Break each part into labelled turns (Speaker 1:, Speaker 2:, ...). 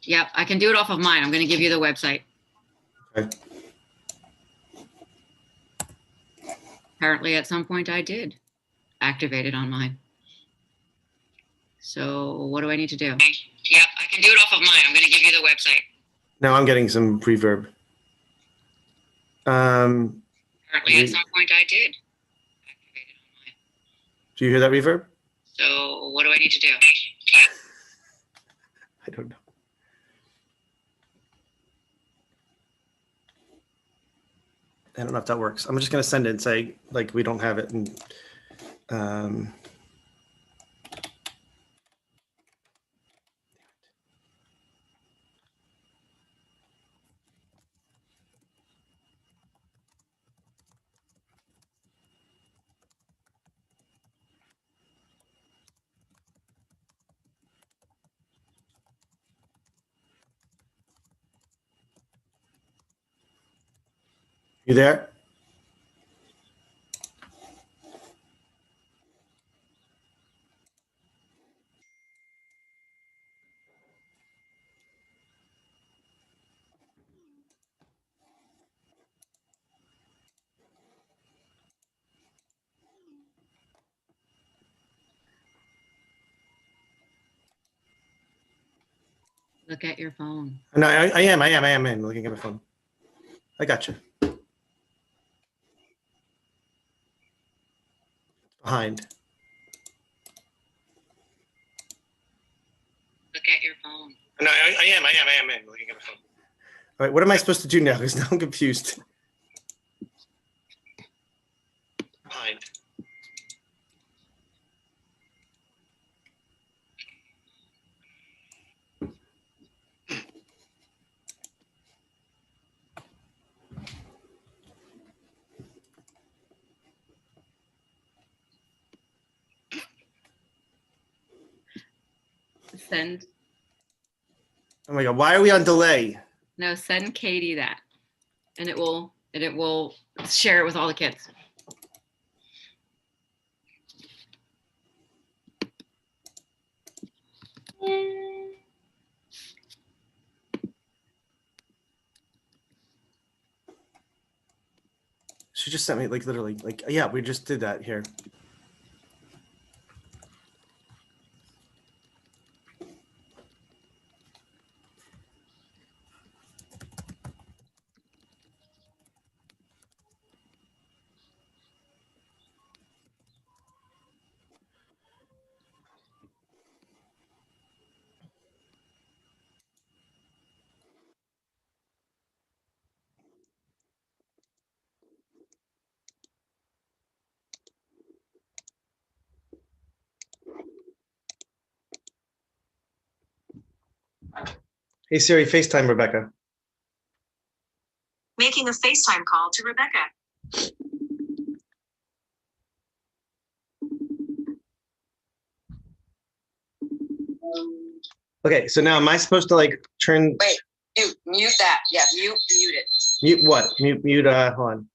Speaker 1: Yep, I can do it off of mine. I'm going to give you the website.
Speaker 2: Okay.
Speaker 1: Apparently, at some point, I did activate it on mine. So what do I need to do? Yep, I can do it off of mine. I'm going to give you the website.
Speaker 2: Now I'm getting some reverb.
Speaker 1: Apparently, at some point, I did activate it on mine.
Speaker 2: Do you hear that reverb?
Speaker 1: So what do I need to do?
Speaker 2: I don't know. I don't know if that works. I'm just going to send it and say, like, we don't have it. And you there?
Speaker 1: Look at your phone.
Speaker 2: No, I am looking at my phone. I got you. Behind.
Speaker 1: Look at your phone.
Speaker 2: No, I am looking at my phone. All right, what am I supposed to do now? Because now I'm confused. Behind.
Speaker 1: Send.
Speaker 2: Oh my God, why are we on delay?
Speaker 1: No, send Katie that, and it will share it with all the kids.
Speaker 2: She just sent me, like, literally, like, yeah, we just did that here. Hey Siri, FaceTime Rebecca.
Speaker 3: Making a FaceTime call to Rebecca.
Speaker 2: Okay, so now am I supposed to, like, turn?
Speaker 1: Wait, mute that. Yeah, mute it.
Speaker 2: Mute what? Mute, hold on.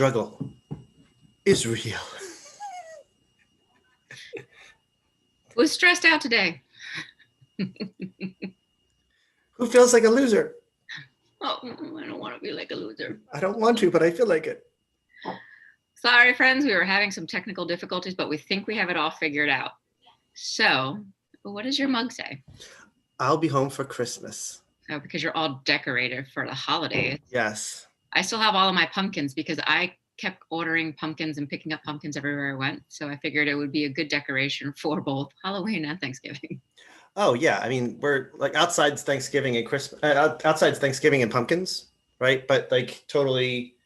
Speaker 2: struggle is real.
Speaker 1: Was stressed out today.
Speaker 2: Who feels like a loser?
Speaker 1: Oh, I don't want to be like a loser.
Speaker 2: I don't want to, but I feel like it.
Speaker 1: Sorry, friends, we were having some technical difficulties, but we think we have it all figured out. So, what does your mug say?
Speaker 2: I'll be home for Christmas.
Speaker 1: Oh, because you're all decorated for the holidays.
Speaker 2: Yes.
Speaker 1: I still have all of my pumpkins because I kept ordering pumpkins and picking up pumpkins everywhere I went. So I figured it would be a good decoration for both Halloween and Thanksgiving.
Speaker 2: Oh yeah, I mean we're like outside's Thanksgiving and Christmas. Outside's Thanksgiving and pumpkins, right? But like totally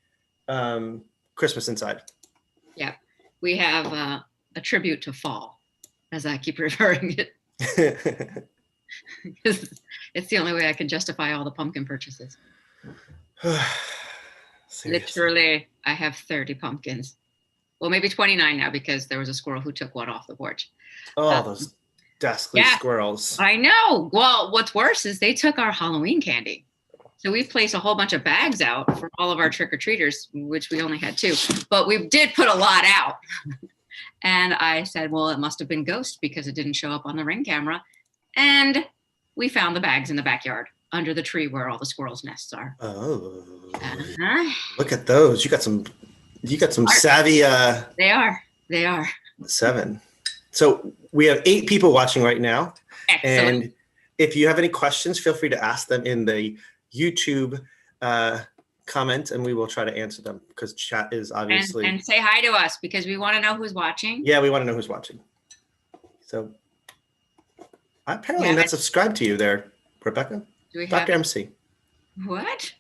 Speaker 2: Christmas inside.
Speaker 1: Yeah, we have a tribute to fall, as I keep referring it. Because it's the only way I can justify all the pumpkin purchases. Literally, I have 30 pumpkins. Well, maybe 29 now because there was a squirrel who took one off the porch.
Speaker 2: Oh, those dastardly squirrels.
Speaker 1: I know. Well, what's worse is they took our Halloween candy. So we placed a whole bunch of bags out for all of our trick-or-treaters, which we only had 2. But we did put a lot out. And I said, well, it must have been ghost because it didn't show up on the Ring camera. And we found the bags in the backyard under the tree where all the squirrels' nests are.
Speaker 2: Oh, look at those! You got some savvy.
Speaker 1: They are
Speaker 2: 7. So we have 8 people watching right now.
Speaker 1: Excellent.
Speaker 2: And if you have any questions, feel free to ask them in the YouTube comment, and we will try to answer them because chat is obviously.
Speaker 1: And say hi to us because we want to know who's watching.
Speaker 2: Yeah, we want to know who's watching. So. Apparently, I'm not subscribed to you there, Rebecca. Dr. MC.
Speaker 1: What?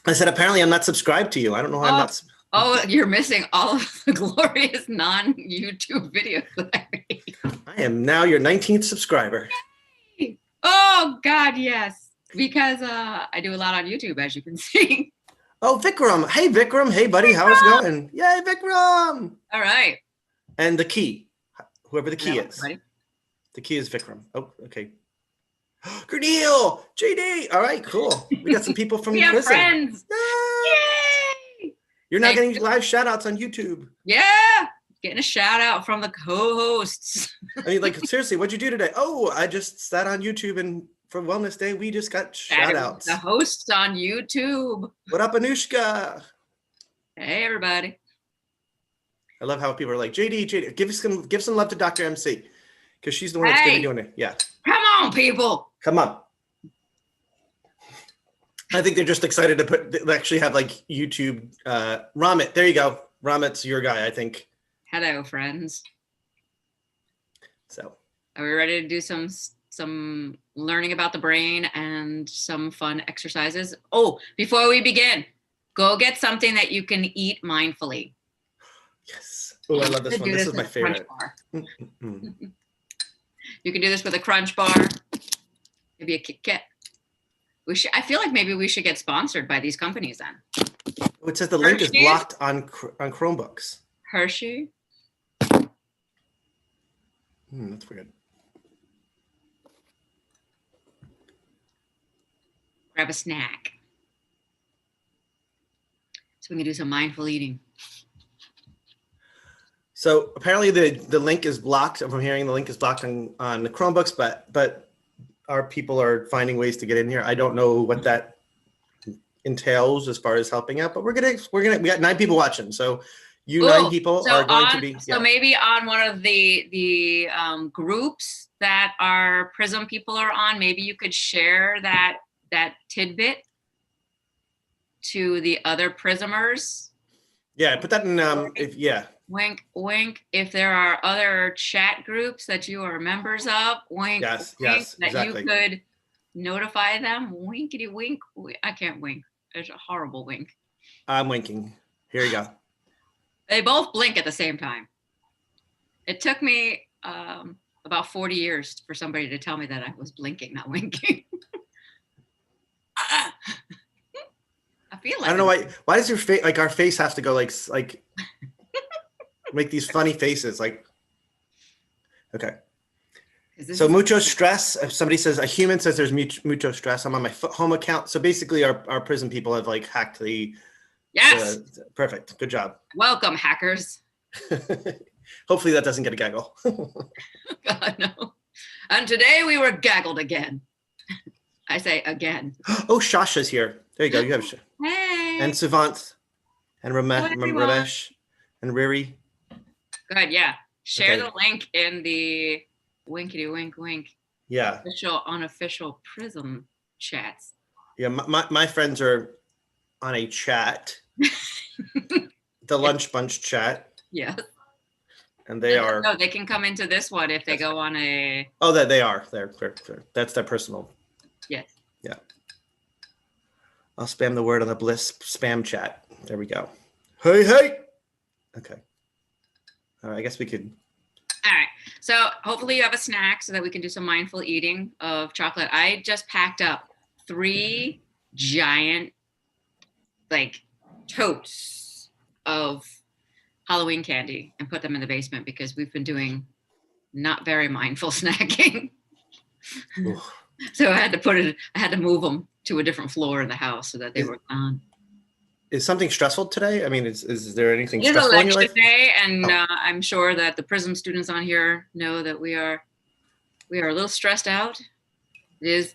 Speaker 2: I said, apparently, I'm not subscribed to you. I don't know how I'm not.
Speaker 1: Oh, you're missing all of the glorious non-YouTube videos that I made.
Speaker 2: I am now your 19th subscriber.
Speaker 1: Yay! Oh, God, yes. Because I do a lot on YouTube, as you can see.
Speaker 2: Oh, Vikram. Hey, Vikram. Hey, buddy. How's it going? Yay, Vikram.
Speaker 1: All right.
Speaker 2: And the key, whoever the key is.
Speaker 1: Buddy.
Speaker 2: The key is Vikram. Oh, okay. Gurneel, JD. All right, cool. We got some people from
Speaker 1: we have
Speaker 2: prison.
Speaker 1: Friends.
Speaker 2: Yay! You're now getting live shout outs on YouTube.
Speaker 1: Yeah. Getting a shout out from the co-hosts.
Speaker 2: I mean, like, seriously, what'd you do today? Oh, I just sat on YouTube and for Wellness Day, we just got shout outs.
Speaker 1: The hosts on YouTube.
Speaker 2: What up, Anushka?
Speaker 1: Hey, everybody.
Speaker 2: I love how people are like, JD, give some love to Dr. MC. Because she's the one that's going to be doing it. Yeah.
Speaker 1: Come on, people.
Speaker 2: Come on. I think they're just excited to they actually have like YouTube. Ramit, there you go. Ramit's your guy, I think.
Speaker 1: Hello, friends.
Speaker 2: So.
Speaker 1: Are we ready to do some learning about the brain and some fun exercises? Oh, before we begin, go get something that you can eat mindfully.
Speaker 2: Yes. Oh, I love this one. This is my favorite.
Speaker 1: You can do this with a Crunch Bar, maybe a Kit Kat. I feel like maybe we should get sponsored by these companies then.
Speaker 2: It says the link is blocked on Chromebooks.
Speaker 1: Hershey.
Speaker 2: That's weird.
Speaker 1: Grab a snack. So we can do some mindful eating.
Speaker 2: So apparently the link is blocked. From hearing the link is blocked on the Chromebooks, but our people are finding ways to get in here. I don't know what that entails as far as helping out, but we got 9 people watching. So 9 people are going to be. Yeah.
Speaker 1: So maybe on one of the groups that our Prism people are on, maybe you could share that tidbit to the other Prismers.
Speaker 2: Yeah, put that in.
Speaker 1: Wink, wink. If there are other chat groups that you are members of, wink,
Speaker 2: yes,
Speaker 1: wink, that
Speaker 2: exactly.
Speaker 1: you could notify them. Winkety wink. I can't wink. It's a horrible wink.
Speaker 2: I'm winking. Here you go.
Speaker 1: They both blink at the same time. It took me about 40 years for somebody to tell me that I was blinking, not winking. I feel like
Speaker 2: I don't know why. Why does your face, like our face, have to go like make these funny faces? Like, okay. So mucho stress. If somebody says, a human says there's mucho stress, I'm on my home account. So basically, our prison people have like hacked the
Speaker 1: Yes.
Speaker 2: Perfect. Good job.
Speaker 1: Welcome, hackers.
Speaker 2: Hopefully that doesn't get a gaggle.
Speaker 1: God, no. And today we were gaggled again. I say again.
Speaker 2: Oh, Shasha's here. There you go. You have
Speaker 1: Hey.
Speaker 2: and Savant and
Speaker 1: Hello, everyone.
Speaker 2: Ramesh and Riri.
Speaker 1: Good, yeah. Share
Speaker 2: Okay.
Speaker 1: the link in the winkety wink wink
Speaker 2: Yeah.
Speaker 1: official unofficial Prism chats.
Speaker 2: Yeah. My friends are on a chat, the Lunch Bunch chat.
Speaker 1: Yeah.
Speaker 2: And they are.
Speaker 1: No, they can come into this one if they go on a.
Speaker 2: Oh, that they are. They're that's their personal.
Speaker 1: Yes.
Speaker 2: Yeah. I'll spam the word on the Bliss spam chat. There we go. Hey. Okay. All right. I guess we could.
Speaker 1: All right. So hopefully you have a snack so that we can do some mindful eating of chocolate. I just packed up 3 giant, like, totes of Halloween candy and put them in the basement because we've been doing not very mindful snacking. So I had to move them to a different floor in the house so that they were gone.
Speaker 2: Is something stressful today? I mean, is there anything
Speaker 1: It is
Speaker 2: stressful in your life?
Speaker 1: election day, and I'm sure that the Prism students on here know that we are a little stressed out. It is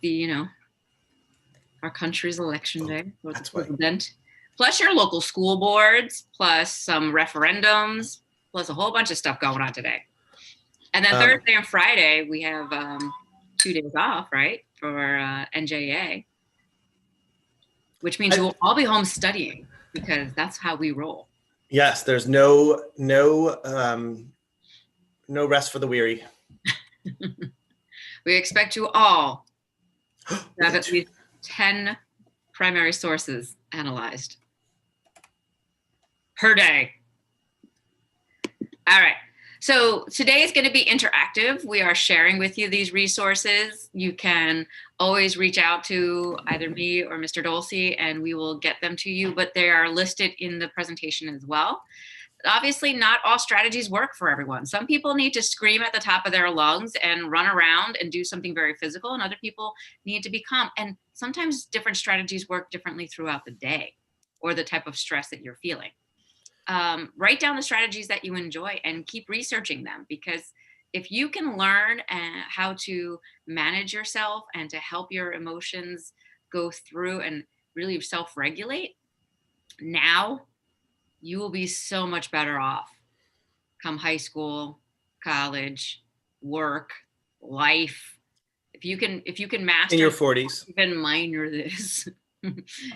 Speaker 1: our country's election day for the president. Plus your local school boards, plus some referendums, plus a whole bunch of stuff going on today. And then Thursday and Friday, we have 2 days off, right, for NJA, which means we'll all be home studying because that's how we roll.
Speaker 2: Yes, there's no rest for the weary.
Speaker 1: We expect you all to have at least 10 primary sources analyzed per day. All right. So today is going to be interactive. We are sharing with you these resources. You can always reach out to either me or Mr. Dulce and we will get them to you, but they are listed in the presentation as well. Obviously, not all strategies work for everyone. Some people need to scream at the top of their lungs and run around and do something very physical, and other people need to be calm. And sometimes different strategies work differently throughout the day or the type of stress that you're feeling. Write down the strategies that you enjoy and keep researching them, because if you can learn how to manage yourself and to help your emotions go through and really self-regulate, now you will be so much better off come high school, college, work, life. If you can master
Speaker 2: in your 40s,
Speaker 1: even minor this,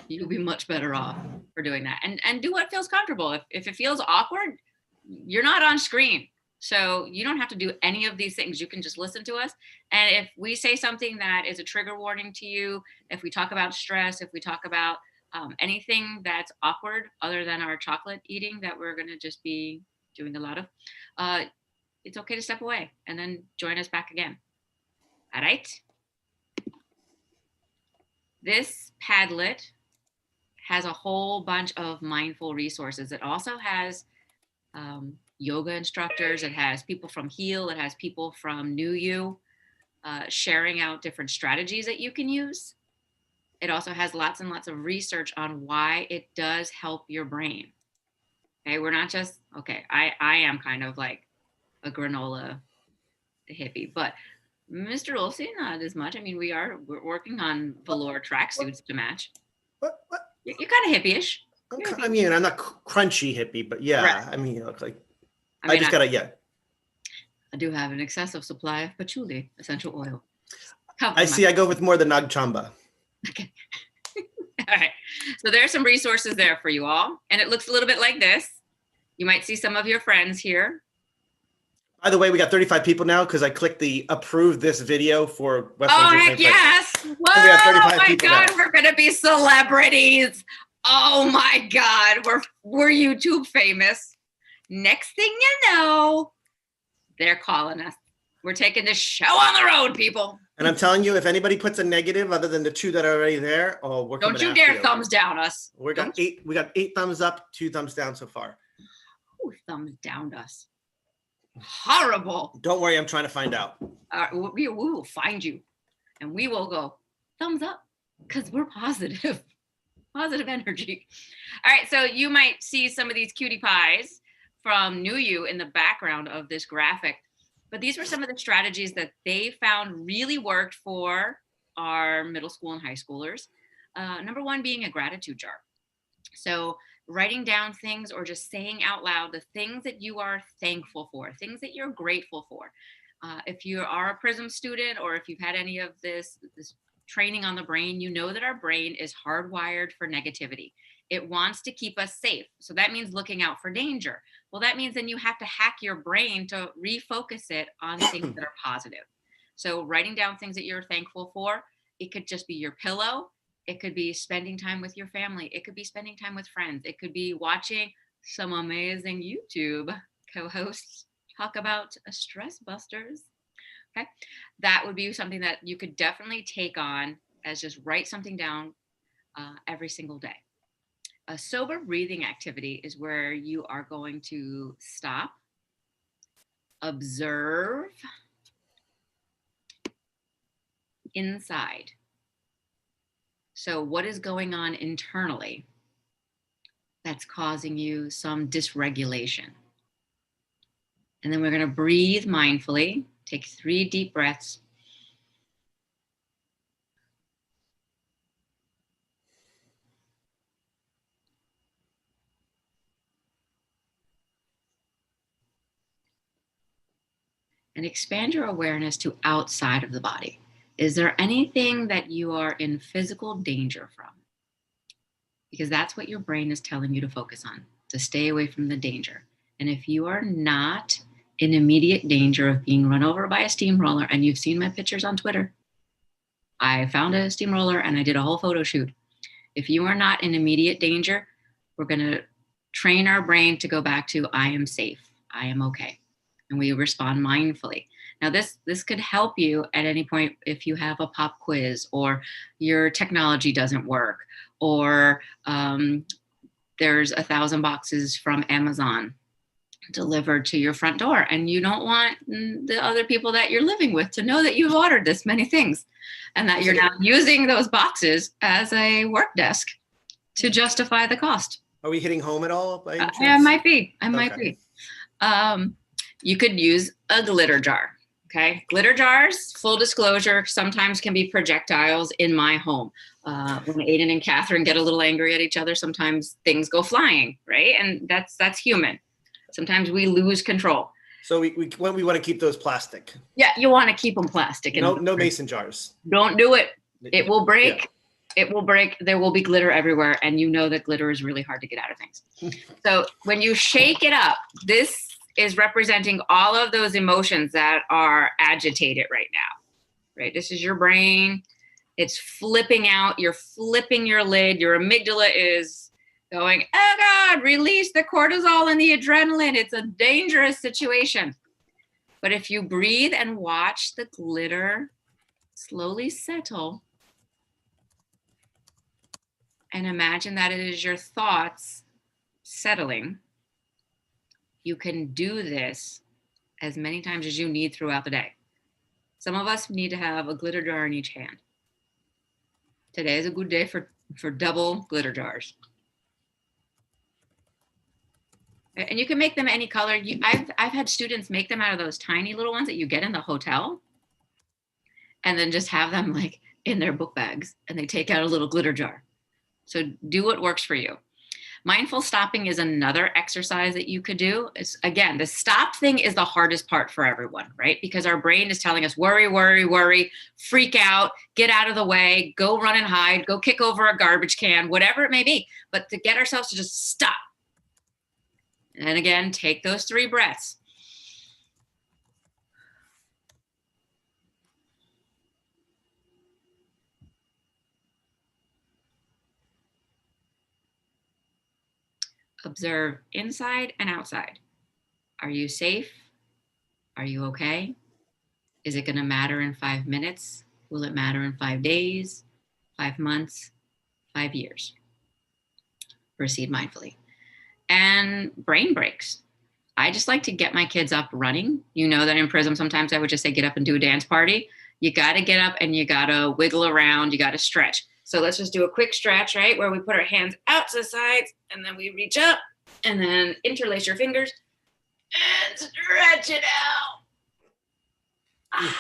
Speaker 1: you'll be much better off for doing that. And do what feels comfortable. If it feels awkward, you're not on screen. So you don't have to do any of these things. You can just listen to us. And if we say something that is a trigger warning to you, if we talk about stress, if we talk about anything that's awkward other than our chocolate eating that we're going to just be doing a lot of, it's okay to step away and then join us back again. All right. This Padlet has a whole bunch of mindful resources. It also has yoga instructors. It has people from Heal. It has people from New You sharing out different strategies that you can use. It also has lots and lots of research on why it does help your brain. Okay, we're not just, okay, I am kind of like a granola hippie, but Mr. Dulce, not as much. I mean, we're working on velour tracksuits to match.
Speaker 2: What?
Speaker 1: You're kind of hippie-ish.
Speaker 2: I mean, I'm not crunchy hippie, but yeah, right. I mean, like, I just gotta, yeah.
Speaker 1: I do have an excessive supply of patchouli essential oil.
Speaker 2: I see. I go with more the Nag Chamba.
Speaker 1: Okay. All right. So there are some resources there for you all. And it looks a little bit like this. You might see some of your friends here.
Speaker 2: By the way, we got 35 people now because I clicked the approve this video for West
Speaker 1: Oh, heck yes. Whoa, oh my God, we're going to be celebrities. Oh my God, we're YouTube famous. Next thing you know, they're calling us. We're taking this show on the road, people.
Speaker 2: And I'm telling you, if anybody puts a negative other than the 2 that are already there, oh, we're coming after you.
Speaker 1: Don't you dare thumbs down us.
Speaker 2: We got 8 thumbs up, 2 thumbs down so far.
Speaker 1: Who thumbs downed us? Horrible.
Speaker 2: Don't worry, I'm trying to find out.
Speaker 1: We will find you and we will go thumbs up because we're positive. Positive energy. All right, so you might see some of these cutie pies from New You in the background of this graphic, but these were some of the strategies that they found really worked for our middle school and high schoolers. Number one being a gratitude jar. So writing down things or just saying out loud the things that you are thankful for, things that you're grateful for. If you are a PRISM student, or if you've had any of this training on the brain, you know that our brain is hardwired for negativity. It wants to keep us safe. So that means looking out for danger. Well, that means then you have to hack your brain to refocus it on things that are positive. So writing down things that you're thankful for, it could just be your pillow. It could be spending time with your family. It could be spending time with friends. It could be watching some amazing YouTube co-hosts talk about stress busters. Okay, that would be something that you could definitely take on, as just write something down every single day. A sober breathing activity is where you are going to stop, observe inside. So what is going on internally that's causing you some dysregulation? And then we're going to breathe mindfully. Take 3 deep breaths. And expand your awareness to outside of the body. Is there anything that you are in physical danger from? Because that's what your brain is telling you to focus on, to stay away from the danger. And if you are not in immediate danger of being run over by a steamroller, and you've seen my pictures on Twitter, I found a steamroller and I did a whole photo shoot. If you are not in immediate danger, we're going to train our brain to go back to, I am safe, I am okay. And we respond mindfully. Now, this could help you at any point if you have a pop quiz, or your technology doesn't work, or there's 1,000 boxes from Amazon delivered to your front door, and you don't want the other people that you're living with to know that you've ordered this many things, and that you're now using those boxes as a work desk to justify the cost.
Speaker 2: Are we hitting home at all? By any
Speaker 1: I
Speaker 2: chance?
Speaker 1: might be. You could use a glitter jar. Okay, glitter jars, full disclosure, sometimes can be projectiles in my home. When Aiden and Catherine get a little angry at each other, sometimes things go flying, right? And that's human. Sometimes we lose control.
Speaker 2: So we want to keep those plastic.
Speaker 1: Yeah, you want to keep them plastic.
Speaker 2: No mason jars.
Speaker 1: Don't do it. It will break. Yeah. It will break. There will be glitter everywhere, and you know that glitter is really hard to get out of things. So when you shake it up, this is representing all of those emotions that are agitated right now, right? This is your brain. It's flipping out. You're flipping your lid. Your amygdala is going, oh God, release the cortisol and the adrenaline. It's a dangerous situation. But if you breathe and watch the glitter slowly settle, and imagine that it is your thoughts settling, you can do this as many times as you need throughout the day. Some of us need to have a glitter jar in each hand. Today is a good day for double glitter jars. And you can make them any color. I've had students make them out of those tiny little ones that you get in the hotel, and then just have them like in their book bags, and they take out a little glitter jar. So do what works for you. Mindful stopping is another exercise that you could do. It's, again, the stop thing is the hardest part for everyone, right? Because our brain is telling us worry, worry, worry, freak out, get out of the way, go run and hide, go kick over a garbage can, whatever it may be. But to get ourselves to just stop. And again, take those 3 breaths. Observe inside and outside. Are you safe? Are you okay? Is it going to matter in 5 minutes? Will it matter in 5 days, 5 months, 5 years? Proceed mindfully. And brain breaks. I just like to get my kids up running. You know that in PRISM, sometimes I would just say, get up and do a dance party. You got to get up and you got to wiggle around. You got to stretch. So let's just do a quick stretch, right? Where we put our hands out to the sides and then we reach up and then interlace your fingers and stretch it out.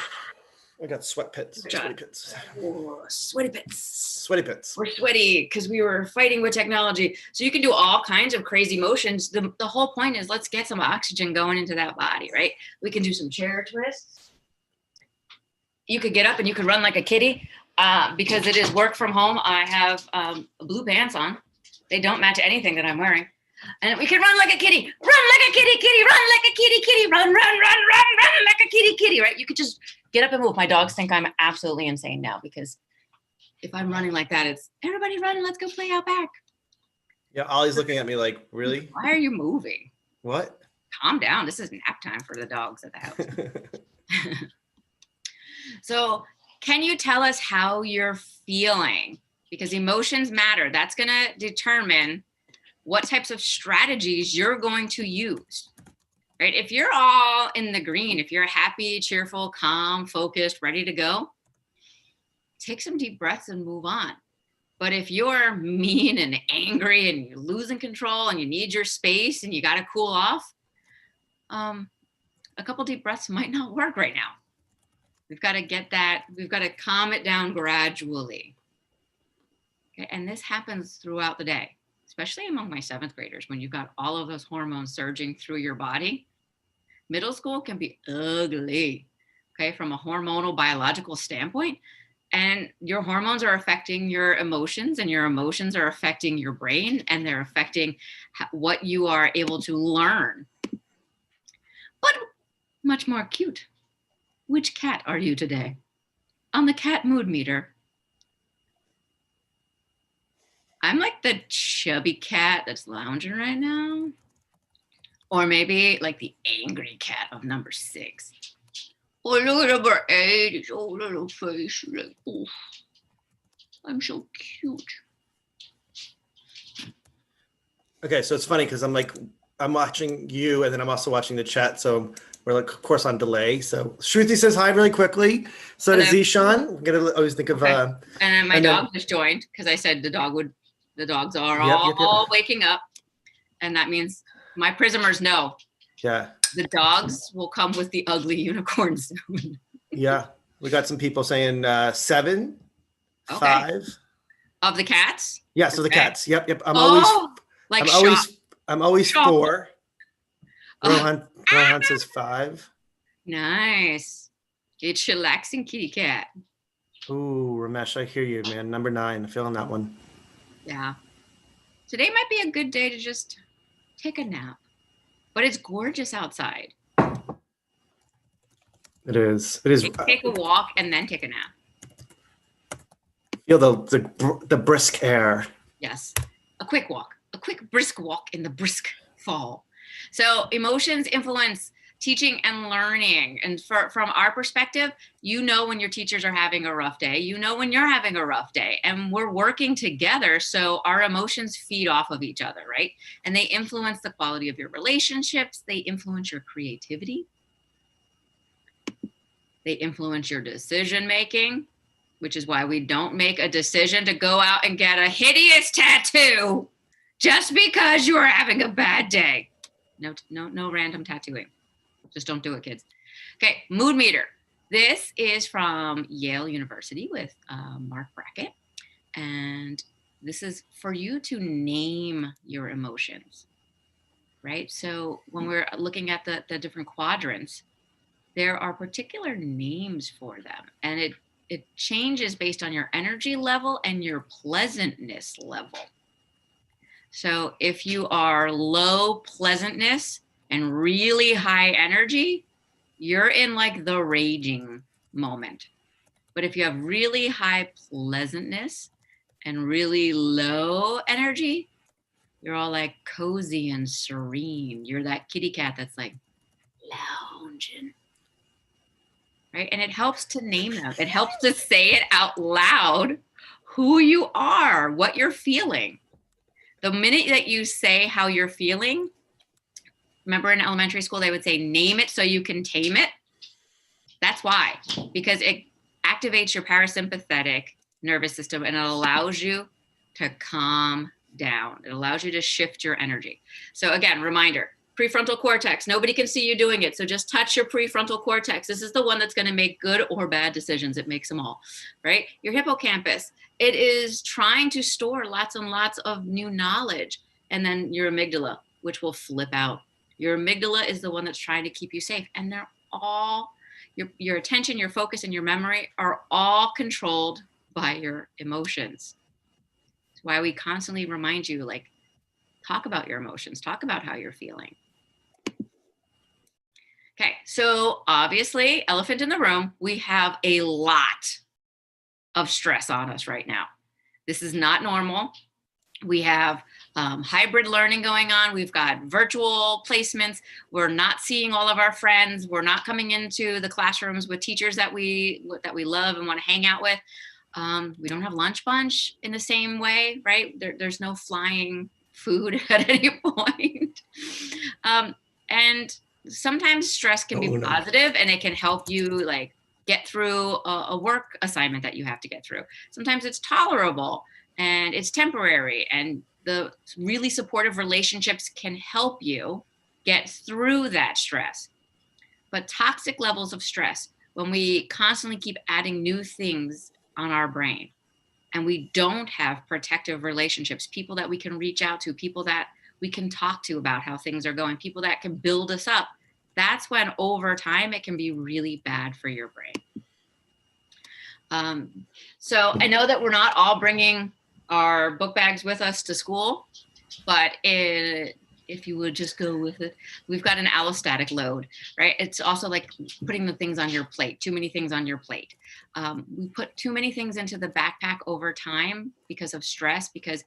Speaker 2: I got sweat pits. Sweaty pits.
Speaker 1: Oh, sweaty pits.
Speaker 2: Sweaty pits.
Speaker 1: We're sweaty because we were fighting with technology. So you can do all kinds of crazy motions. The whole point is let's get some oxygen going into that body, right? We can do some chair twists. You could get up and you could run like a kitty. Because it is work from home, I have blue pants on. They don't match anything that I'm wearing. And we can run like a kitty, run like a kitty, kitty, run like a kitty, kitty, run like a kitty, kitty, right? You could just get up and move. My dogs think I'm absolutely insane now because if I'm running like that, it's everybody run, let's go play out back.
Speaker 2: Yeah, Ollie's looking at me like, really?
Speaker 1: Why are you moving?
Speaker 2: What?
Speaker 1: Calm down. This is nap time for the dogs at the house. So can you tell us how you're feeling? Because emotions matter. That's going to determine what types of strategies you're going to use, right? If you're all in the green, if you're happy, cheerful, calm, focused, ready to go, take some deep breaths and move on. But if you're mean and angry and you're losing control and you need your space and you got to cool off, a couple deep breaths might not work right now. We've got to get that, we've got to calm it down gradually. Okay, and this happens throughout the day, especially among my 7th graders, when you've got all of those hormones surging through your body. Middle school can be ugly, okay, from a hormonal biological standpoint. And your hormones are affecting your emotions, and your emotions are affecting your brain, and they're affecting what you are able to learn. But much more cute. Which cat are you today? On the cat mood meter, I'm like the chubby cat that's lounging right now. Or maybe like the angry cat of number 6. Oh, look at number 8, his old little face. Like, oh, I'm so cute.
Speaker 2: Okay, so it's funny because I'm watching you and then I'm also watching the chat. So we're like, of course, on delay. So Shruti says hi really quickly. So does Zishan. We're gonna always think of.
Speaker 1: Okay. And then my dog just joined because I said the dogs are all waking up, and that means my prisoners know.
Speaker 2: Yeah.
Speaker 1: The dogs will come with the ugly unicorn soon.
Speaker 2: Yeah, we got some people saying 7,
Speaker 1: Okay.
Speaker 2: 5.
Speaker 1: Of the cats?
Speaker 2: Yeah, so the cats. Yep. I'm always 4. Rohan says 5.
Speaker 1: Nice. It's chillaxing kitty cat.
Speaker 2: Ooh, Ramesh, I hear you, man. Number 9, I'm feeling that one.
Speaker 1: Yeah. Today might be a good day to just take a nap. But it's gorgeous outside.
Speaker 2: It is.
Speaker 1: Take a walk and then take a nap.
Speaker 2: Feel the brisk air.
Speaker 1: Yes. A quick brisk walk in the brisk fall. So emotions influence teaching and learning. And from our perspective, you know when your teachers are having a rough day, you know when you're having a rough day, and we're working together. So our emotions feed off of each other, right? And they influence the quality of your relationships. They influence your creativity. They influence your decision-making, which is why we don't make a decision to go out and get a hideous tattoo just because you are having a bad day. No random tattooing. Just don't do it, kids. Okay, mood meter. This is from Yale University with Mark Brackett. And this is for you to name your emotions, right? So when we're looking at the different quadrants, there are particular names for them. And it changes based on your energy level and your pleasantness level. So if you are low pleasantness and really high energy, you're in like the raging moment. But if you have really high pleasantness and really low energy, you're all like cozy and serene. You're that kitty cat that's like lounging, right? And it helps to name them. It helps to say it out loud, who you are, what you're feeling. The minute that you say how you're feeling, remember in elementary school, they would say, name it so you can tame it. That's why, because it activates your parasympathetic nervous system, and it allows you to calm down. It allows you to shift your energy. So again, reminder, prefrontal cortex, nobody can see you doing it. So just touch your prefrontal cortex. This is the one that's going to make good or bad decisions. It makes them all, right? Your hippocampus, it is trying to store lots and lots of new knowledge. And then your amygdala, which will flip out. Your amygdala is the one that's trying to keep you safe. And they're all, your attention, your focus, and your memory are all controlled by your emotions. That's why we constantly remind you, like, talk about your emotions, talk about how you're feeling. Okay, so obviously, elephant in the room, we have a lot of stress on us right now. This is not normal. We have hybrid learning going on. We've got virtual placements. We're not seeing all of our friends. We're not coming into the classrooms with teachers that we love and want to hang out with. We don't have lunch bunch in the same way, right? There's no flying food at any point. And sometimes stress can be positive, and it can help you like get through a work assignment that you have to get through. Sometimes it's tolerable and it's temporary, and the really supportive relationships can help you get through that stress. But toxic levels of stress, when we constantly keep adding new things on our brain, and we don't have protective relationships, people that we can reach out to, people that we can talk to about how things are going, people that can build us up, that's when over time it can be really bad for your brain. So I know that we're not all bringing our book bags with us to school, but if you would just go with it, we've got an allostatic load, right? It's also like putting the things on your plate, too many things on your plate. We put too many things into the backpack over time because of stress, because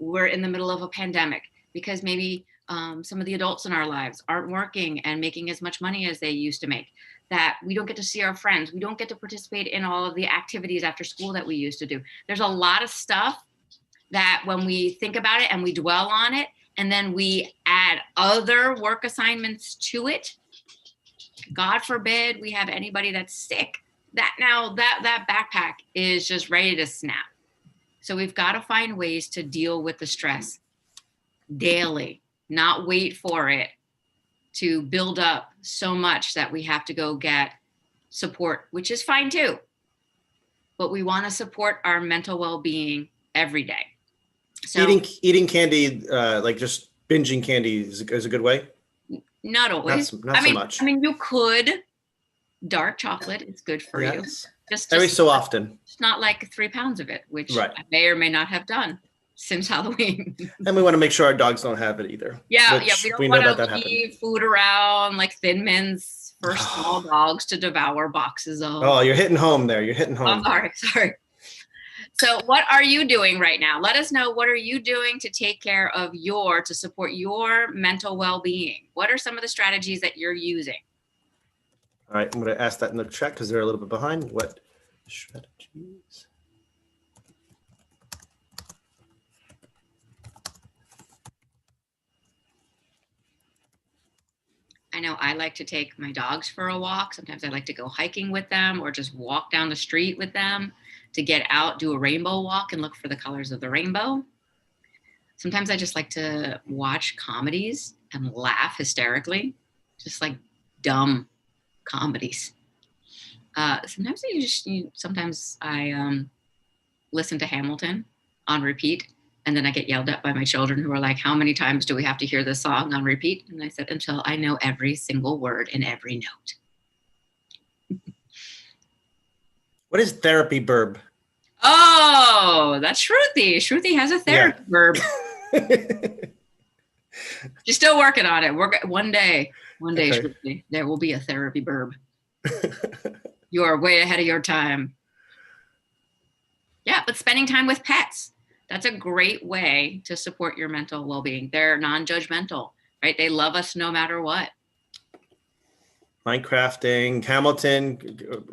Speaker 1: we're in the middle of a pandemic, because maybe some of the adults in our lives aren't working and making as much money as they used to make, that we don't get to see our friends. We don't get to participate in all of the activities after school that we used to do. There's a lot of stuff that when we think about it and we dwell on it, and then we add other work assignments to it, God forbid we have anybody that's sick, that backpack is just ready to snap. So we've got to find ways to deal with the stress daily, not wait for it to build up so much that we have to go get support, which is fine too. But we want to support our mental well-being every day. So
Speaker 2: eating candy, like just binging candy is a good way?
Speaker 1: Not always.
Speaker 2: Not so much.
Speaker 1: I mean, you could. Dark chocolate is good for you. Just
Speaker 2: every so often.
Speaker 1: It's not like 3 pounds of it, which I may or may not have done since Halloween.
Speaker 2: And we want to make sure our dogs don't have it either.
Speaker 1: Yeah. We don't want to leave food around like Thin Mints for small dogs to devour boxes of.
Speaker 2: Oh, you're hitting home there. You're hitting home.
Speaker 1: Oh, sorry. So what are you doing right now? Let us know, what are you doing to take care of to support your mental well-being? What are some of the strategies that you're using?
Speaker 2: All right, I'm going to ask that in the chat because they're a little bit behind. What strategies?
Speaker 1: I know I like to take my dogs for a walk. Sometimes I like to go hiking with them or just walk down the street with them to get out, do a rainbow walk and look for the colors of the rainbow. Sometimes I just like to watch comedies and laugh hysterically, just like dumb comedies. Sometimes I listen to Hamilton on repeat, and then I get yelled at by my children who are like, how many times do we have to hear this song on repeat? And I said, until I know every single word and every note.
Speaker 2: What is therapy burb?
Speaker 1: Oh, that's Shruti. Shruti has a therapy burb. She's still working on it. One day, okay. Shruti, there will be a therapy burb. You are way ahead of your time. Yeah, but spending time with pets. That's a great way to support your mental well-being. They're non-judgmental, right? They love us no matter what.
Speaker 2: Minecrafting, Hamilton,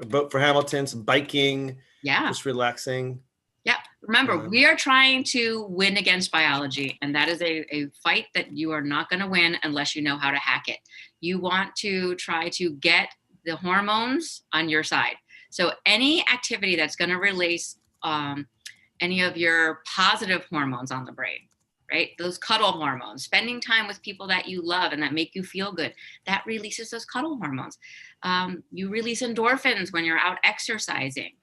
Speaker 2: vote for Hamilton, some biking, just relaxing.
Speaker 1: Yeah, remember, we are trying to win against biology, and that is a fight that you are not going to win unless you know how to hack it. You want to try to get the hormones on your side. So any activity that's going to release any of your positive hormones on the brain, right? Those cuddle hormones, spending time with people that you love and that make you feel good, that releases those cuddle hormones. You release endorphins when you're out exercising.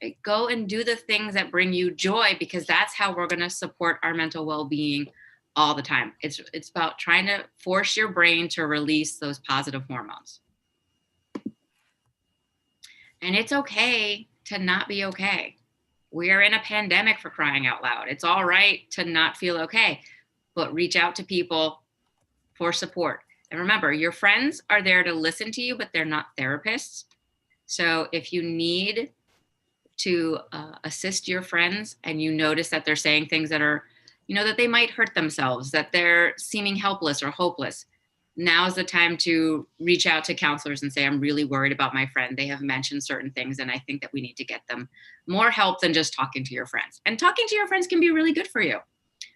Speaker 1: Right? Go and do the things that bring you joy, because that's how we're going to support our mental well-being all the time. It's about trying to force your brain to release those positive hormones. And it's okay to not be okay. We are in a pandemic, for crying out loud. It's all right to not feel okay, but reach out to people for support. And remember, your friends are there to listen to you, but they're not therapists. So if you need to assist your friends and you notice that they're saying things that are, that they might hurt themselves, that they're seeming helpless or hopeless, now is the time to reach out to counselors and say, I'm really worried about my friend. They have mentioned certain things, and I think that we need to get them more help than just talking to your friends. And talking to your friends can be really good for you.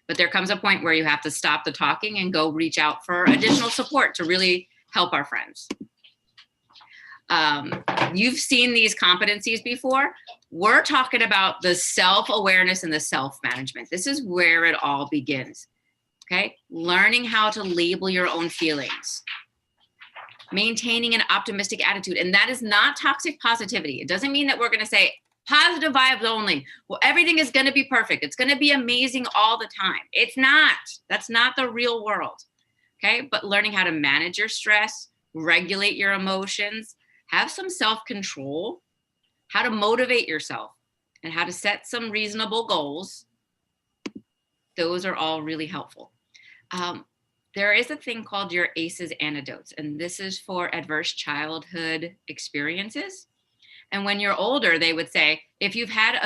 Speaker 1: But there comes a point where you have to stop the talking and go reach out for additional support to really help our friends. You've seen these competencies before. We're talking about the self-awareness and the self-management. This is where it all begins. Okay, learning how to label your own feelings, maintaining an optimistic attitude. And that is not toxic positivity. It doesn't mean that we're going to say positive vibes only. Well, everything is going to be perfect. It's going to be amazing all the time. It's not. That's not the real world. Okay, but learning how to manage your stress, regulate your emotions, have some self-control, how to motivate yourself, and how to set some reasonable goals. Those are all really helpful. There is a thing called your ACEs antidotes, and this is for adverse childhood experiences. And when you're older, they would say, if you've had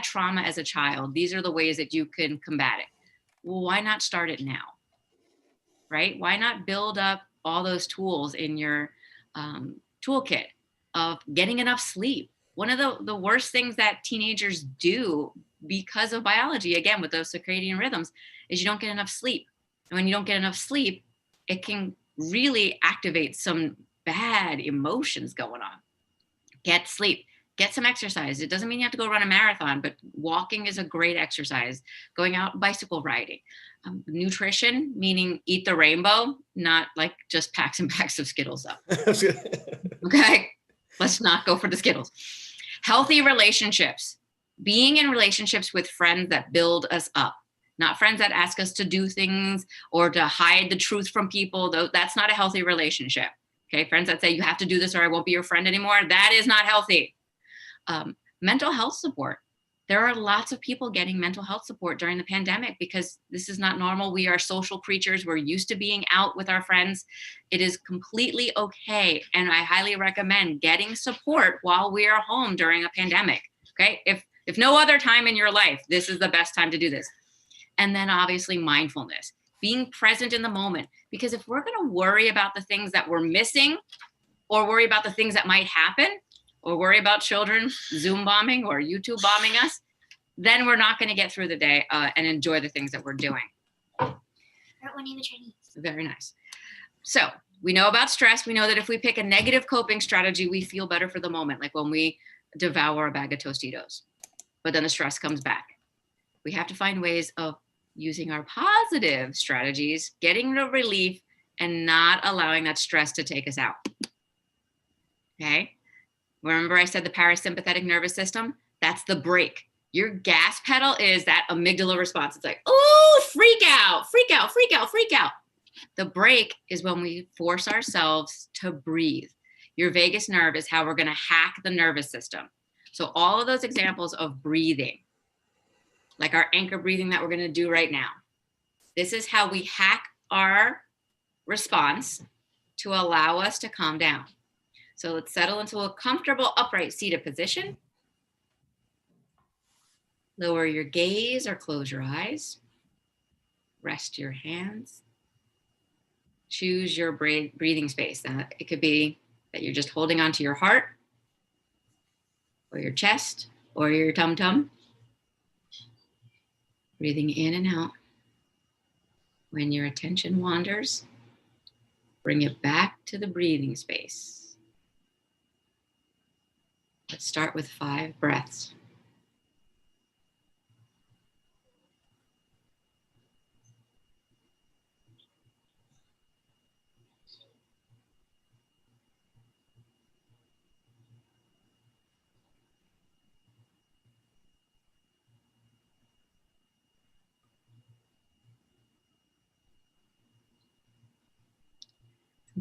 Speaker 1: trauma as a child, these are the ways that you can combat it. Well, why not start it now? Right? Why not build up all those tools in your toolkit of getting enough sleep? One of the worst things that teenagers do because of biology, again, with those circadian rhythms, is you don't get enough sleep. And when you don't get enough sleep, it can really activate some bad emotions going on. Get sleep, get some exercise. It doesn't mean you have to go run a marathon, but walking is a great exercise. Going out bicycle riding. Nutrition, meaning eat the rainbow, not like just packs and packs of Skittles up. Okay, let's not go for the Skittles. Healthy relationships. Being in relationships with friends that build us up, not friends that ask us to do things or to hide the truth from people. That's not a healthy relationship. Okay, friends that say you have to do this or I won't be your friend anymore, that is not healthy. Mental health support. There are lots of people getting mental health support during the pandemic because this is not normal. We are social creatures. We're used to being out with our friends. It is completely okay. And I highly recommend getting support while we are home during a pandemic. Okay, if no other time in your life, this is the best time to do this. And then obviously mindfulness, being present in the moment. Because if we're going to worry about the things that we're missing, or worry about the things that might happen, or worry about children Zoom bombing or YouTube bombing us, then we're not going to get through the day and enjoy the things that we're doing. Very nice. So we know about stress. We know that if we pick a negative coping strategy, we feel better for the moment, like when we devour a bag of Tostitos. But then the stress comes back. We have to find ways of using our positive strategies, getting the relief, and not allowing that stress to take us out. Okay? Remember I said the parasympathetic nervous system? That's the brake. Your gas pedal is that amygdala response. It's like, oh, freak out, freak out, freak out, freak out. The brake is when we force ourselves to breathe. Your vagus nerve is how we're going to hack the nervous system. So all of those examples of breathing, like our anchor breathing that we're going to do right now. This is how we hack our response to allow us to calm down. So let's settle into a comfortable upright seated position. Lower your gaze or close your eyes. Rest your hands. Choose your breathing space. It could be that you're just holding onto your heart, or your chest, or your tum-tum. Breathing in and out. When your attention wanders, bring it back to the breathing space. Let's start with 5 breaths.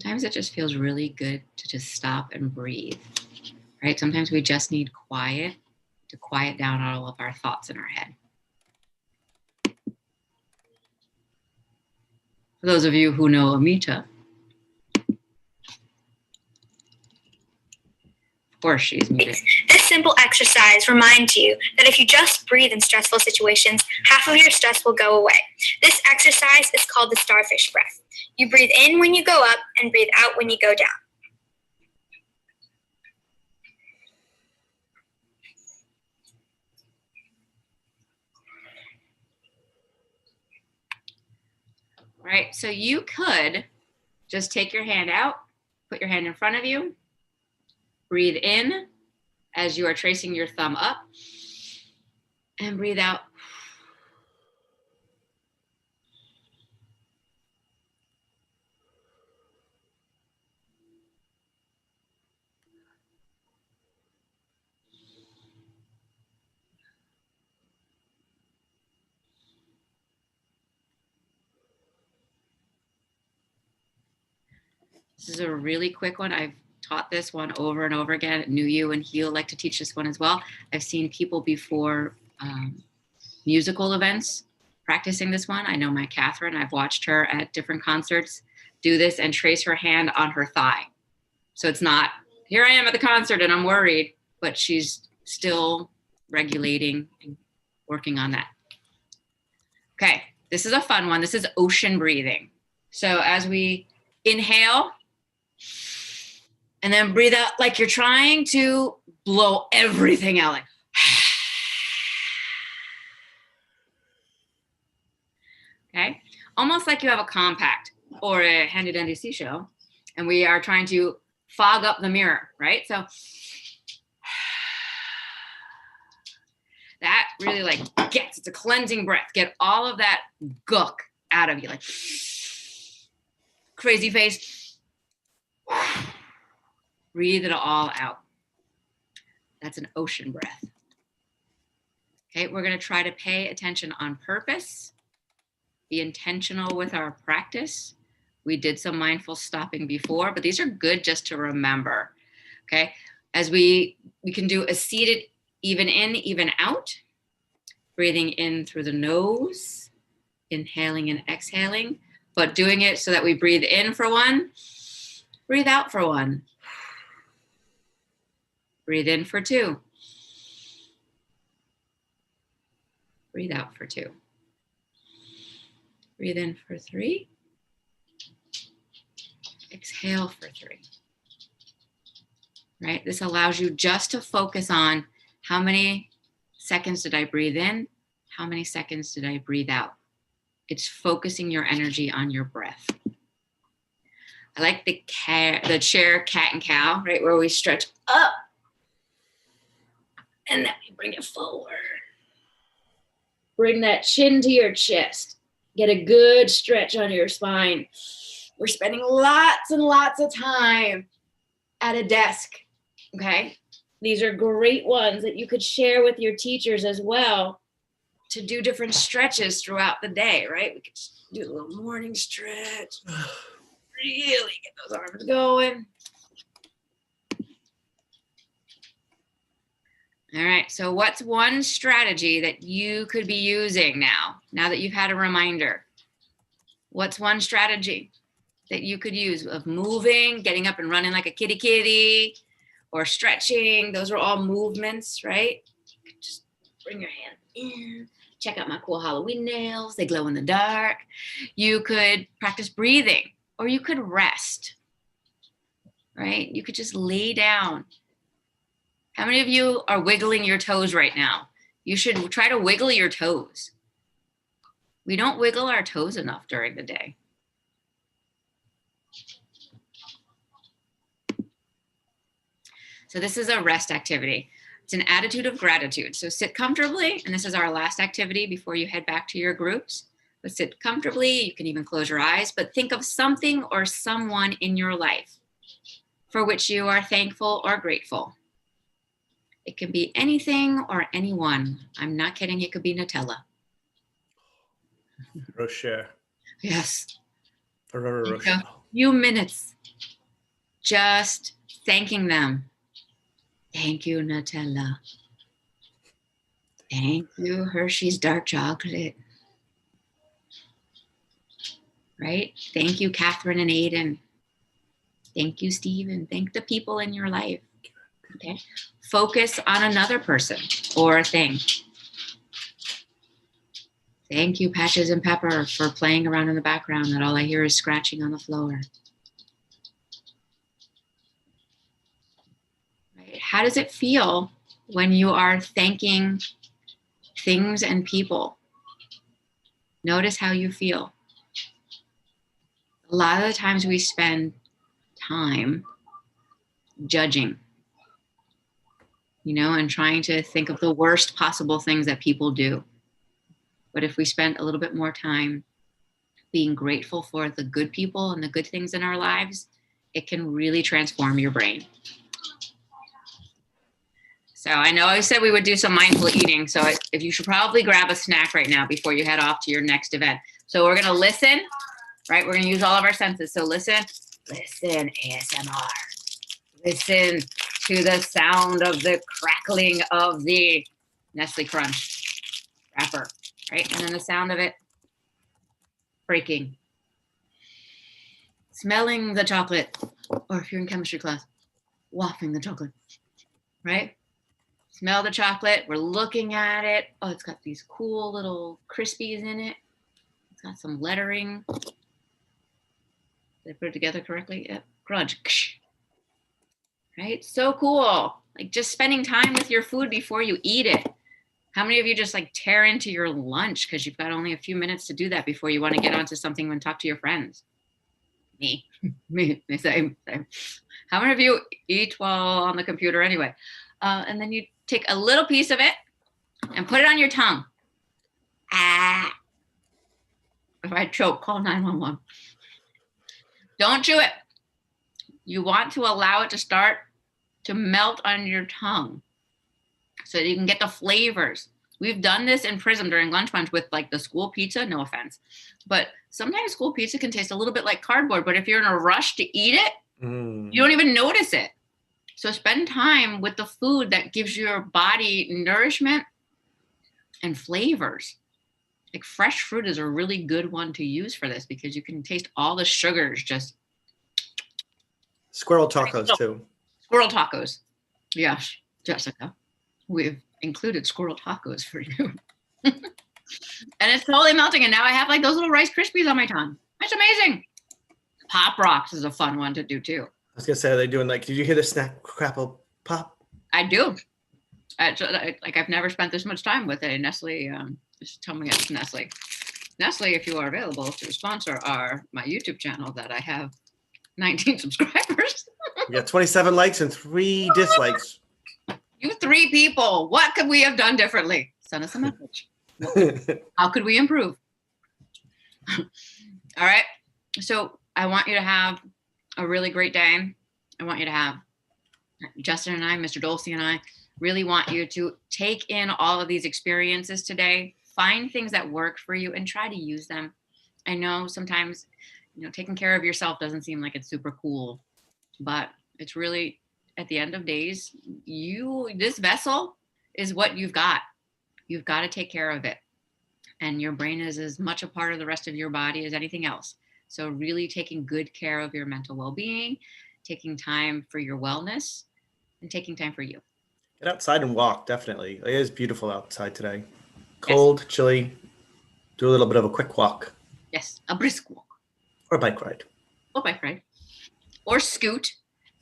Speaker 1: Sometimes it just feels really good to just stop and breathe, right? Sometimes we just need quiet to quiet down all of our thoughts in our head. For those of you who know Amita, of course she's muted.
Speaker 4: This simple exercise reminds you that if you just breathe in stressful situations, half of your stress will go away. This exercise is called the Starfish breath. You breathe in when you go up and breathe out when you go down.
Speaker 1: Right, so you could just take your hand out, put your hand in front of you, breathe in as you are tracing your thumb up, and breathe out. This is a really quick one. I've taught this one over and over again. New You and Heal like to teach this one as well. I've seen people before musical events practicing this one. I know my Catherine, I've watched her at different concerts do this and trace her hand on her thigh. So it's not, here I am at the concert and I'm worried, but she's still regulating and working on that. Okay, this is a fun one. This is ocean breathing. So as we inhale, and then breathe out like you're trying to blow everything out. Like, okay? Almost like you have a compact or a handy dandy seashell, and we are trying to fog up the mirror, right? So that really like it's a cleansing breath. Get all of that gook out of you, like crazy face. Breathe it all out. That's an ocean breath. Okay, we're going to try to pay attention on purpose, be intentional with our practice. We did some mindful stopping before, but these are good just to remember. Okay, as we can do a seated even in, even out, breathing in through the nose, inhaling and exhaling, but doing it so that we breathe in for one, breathe out for one. Breathe in for two. Breathe out for two. Breathe in for three. Exhale for three. Right? This allows you just to focus on how many seconds did I breathe in? How many seconds did I breathe out? It's focusing your energy on your breath. I like the chair cat and cow, right? Where we stretch up and then we bring it forward. Bring that chin to your chest. Get a good stretch on your spine. We're spending lots and lots of time at a desk, okay? These are great ones that you could share with your teachers as well to do different stretches throughout the day, right? We could do a little morning stretch. Really get those arms going. All right, so what's one strategy that you could be using now that you've had a reminder? What's one strategy that you could use of moving, getting up and running like a kitty, or stretching? Those are all movements, right? You could just bring your hand in. Check out my cool Halloween nails. They glow in the dark. You could practice breathing, or you could rest, right? You could just lay down. How many of you are wiggling your toes right now? You should try to wiggle your toes. We don't wiggle our toes enough during the day. So this is a rest activity. It's an attitude of gratitude. So sit comfortably, and this is our last activity before you head back to your groups. But sit comfortably, you can even close your eyes, but think of something or someone in your life for which you are thankful or grateful. It can be anything or anyone. I'm not kidding, it could be Nutella.
Speaker 2: Rocher.
Speaker 1: Yes.
Speaker 2: Rocher.
Speaker 1: A few minutes just thanking them. Thank you, Nutella. Thank you, Hershey's dark chocolate. Right? Thank you, Catherine and Aiden. Thank you, Stephen. Thank the people in your life. Okay. Focus on another person or a thing. Thank you, Patches and Pepper, for playing around in the background that all I hear is scratching on the floor. Right? How does it feel when you are thanking things and people? Notice how you feel. A lot of the times we spend time judging, and trying to think of the worst possible things that people do. But if we spend a little bit more time being grateful for the good people and the good things in our lives, it can really transform your brain. So I know I said we would do some mindful eating. So if you should probably grab a snack right now before you head off to your next event. So we're going to listen, right? We're going to use all of our senses. So listen, ASMR. Listen to the sound of the crackling of the Nestle Crunch wrapper, right? And then the sound of it breaking. Smelling the chocolate, or if you're in chemistry class, wafting the chocolate, right? Smell the chocolate. We're looking at it. Oh, it's got these cool little crispies in it. It's got some lettering. Did I put it together correctly? Yep. Crunch. Right? So cool. Like just spending time with your food before you eat it. How many of you just like tear into your lunch because you've got only a few minutes to do that before you want to get onto something and talk to your friends? Me. Same. How many of you eat while on the computer anyway? And then you take a little piece of it and put it on your tongue. Ah. If I choke, call 911. Don't chew it. You want to allow it to start to melt on your tongue so that you can get the flavors. We've done this in Prism during lunch bunch with like the school pizza, no offense. But sometimes school pizza can taste a little bit like cardboard, but if you're in a rush to eat it, you don't even notice it. So spend time with the food that gives your body nourishment and flavors. Like fresh fruit is a really good one to use for this because you can taste all the sugars just.
Speaker 2: Squirrel tacos too.
Speaker 1: Squirrel tacos. Yes, Jessica. We've included squirrel tacos for you. And it's totally melting. And now I have like those little Rice Krispies on my tongue. That's amazing. Pop Rocks is a fun one to do too.
Speaker 2: I was gonna say, are they doing like, did you hear the snack crapple pop?
Speaker 1: I do. I've never spent this much time with a Nestle. Just tell me it's Nestle. Nestle, if you are available to sponsor my YouTube channel that I have 19 subscribers.
Speaker 2: You got 27 likes and 3 dislikes.
Speaker 1: You 3 people. What could we have done differently? Send us a message. How could we improve? All right. So I want you to have a really great day. I want you to have Justin and I, Mr. Dolce and I, really want you to take in all of these experiences today. Find things that work for you and try to use them. I know sometimes, taking care of yourself doesn't seem like it's super cool, but it's really, at the end of days, this vessel is what you've got. You've got to take care of it. And your brain is as much a part of the rest of your body as anything else. So really taking good care of your mental well-being, taking time for your wellness, and taking time for you.
Speaker 2: Get outside and walk, definitely. It is beautiful outside today. Cold, yes. Chilly. Do a little bit of a quick walk.
Speaker 1: Yes, a brisk walk.
Speaker 2: Or bike ride.
Speaker 1: Or scoot.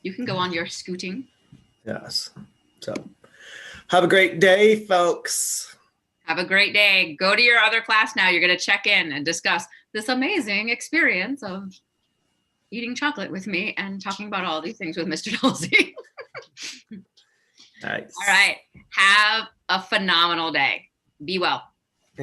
Speaker 1: You can go on your scooting.
Speaker 2: Yes. So have a great day, folks.
Speaker 1: Have a great day. Go to your other class now. You're going to check in and discuss this amazing experience of eating chocolate with me and talking about all these things with Mr. Dolce.
Speaker 2: Nice.
Speaker 1: All right. Have a phenomenal day. Be well.